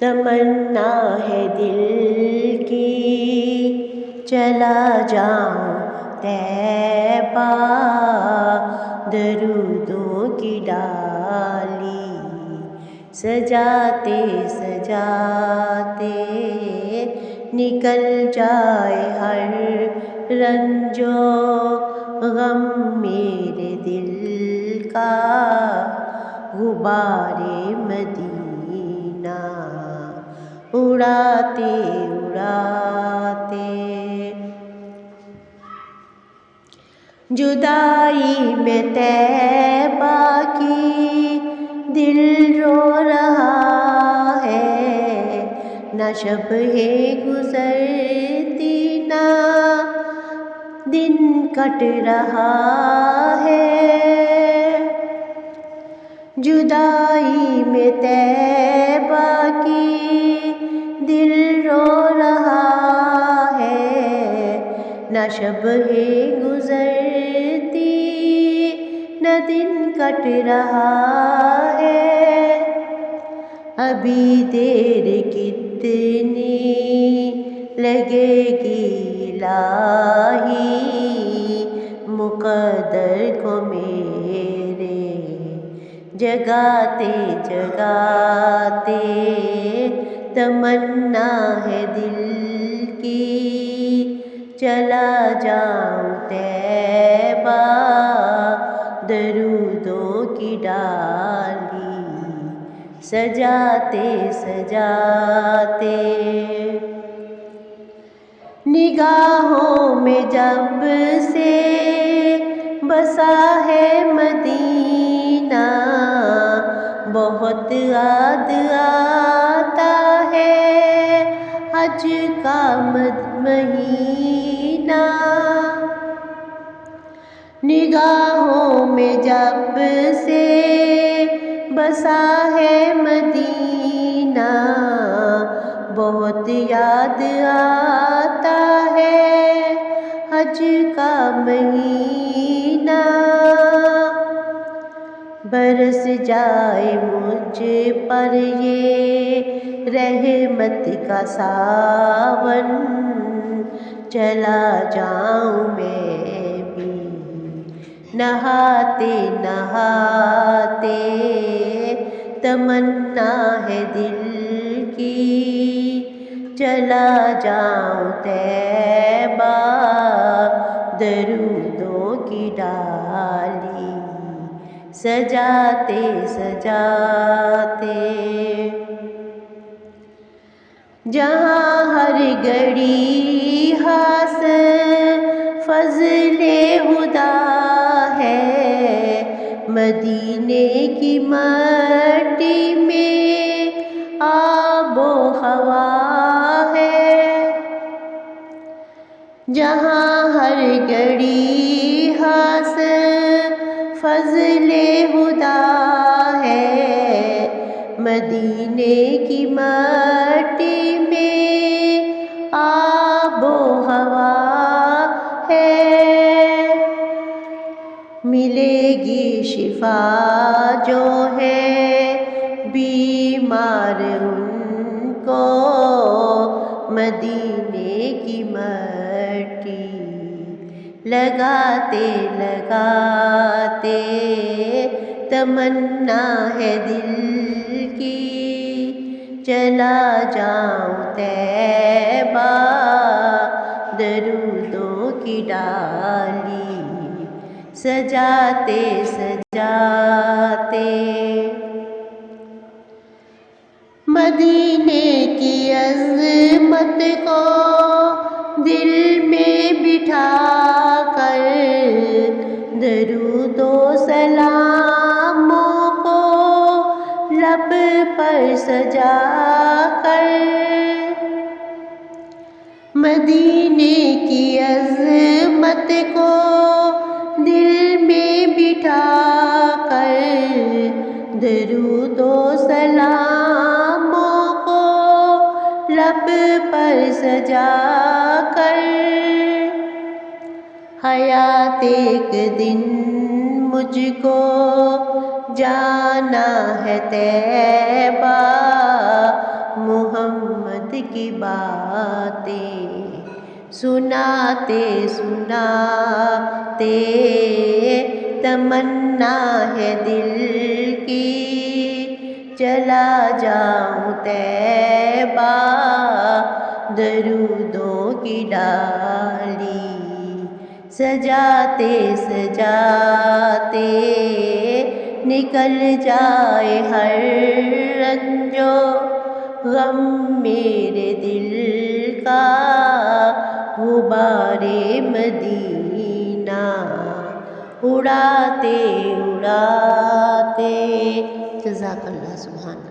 تمنا ہے دل کی چلا جاؤں طیبہ، درودوں کی ڈالی سجاتے سجاتے نکل جائے ہر رنج و غم میرے دل کا، غبار مدینہ اڑاتے اڑاتے۔ جدائی میں طیبہ کی دل رو رہا ہے، نہ شب ہے گزرتی نہ دن کٹ رہا ہے۔ جدائی میں طیبہ کی دل رو رہا ہے، نہ شب ہے گزرتی نہ دن کٹ رہا ہے۔ ابھی دیر کتنی لگے گی الہی، مقدر کو میرے جگاتے جگاتے۔ تمنا ہے دل کی چلا جاؤں طیبہ، درودوں کی ڈالی سجاتے سجاتے۔ نگاہوں میں جب سے بسا ہے مدینہ، بہت یاد آتا ہے حج کا مہینہ۔ نگاہوں میں جب سے بسا ہے مدینہ، بہت یاد آتا ہے حج کا مہینہ۔ برس جائے مجھ پر یہ رحمت کا ساون، چلا جاؤں میں بھی نہاتے نہاتے۔ تمنا ہے دل کی چلا جاؤں طیبہ، درودوں کی ڈالی سجاتے سجاتے۔ جہاں ہر گھڑی حاصل فضل خدا ہے، مدینے کی مٹی میں آب و ہوا ہے۔ جہاں ہر گھڑی حاصل فضل خدا ہے، مدینے کی مٹی میں آب و ہوا ہے۔ ملے گی شفا جو ہے بیمار ان کو، مدینے کی مٹی لگاتے لگاتے۔ تمنا ہے دل کی چلا جاؤں طیبہ، درودوں کی ڈالی سجاتے سجاتے۔ مدینے کی عظمت کو دل میں بٹھا کر، درود و سلاموں کو لب پر سجا کر، مدینے کی عظمت کو دل میں بٹھا کر، درود و سلاموں کو لب پر سجا کر۔ حیات ایک دن مجھ کو جانا ہے طیبہ، کی باتیں سناتے سناتے تمنا ہے دل کی چلا جاؤں طیبہ درودوں کی ڈالی سجاتے سجاتے نکل جائے ہر رنج و غم میرے دل کا غبار مدینہ اڑاتے اڑاتے جزاک اللہ سبحان اللہ.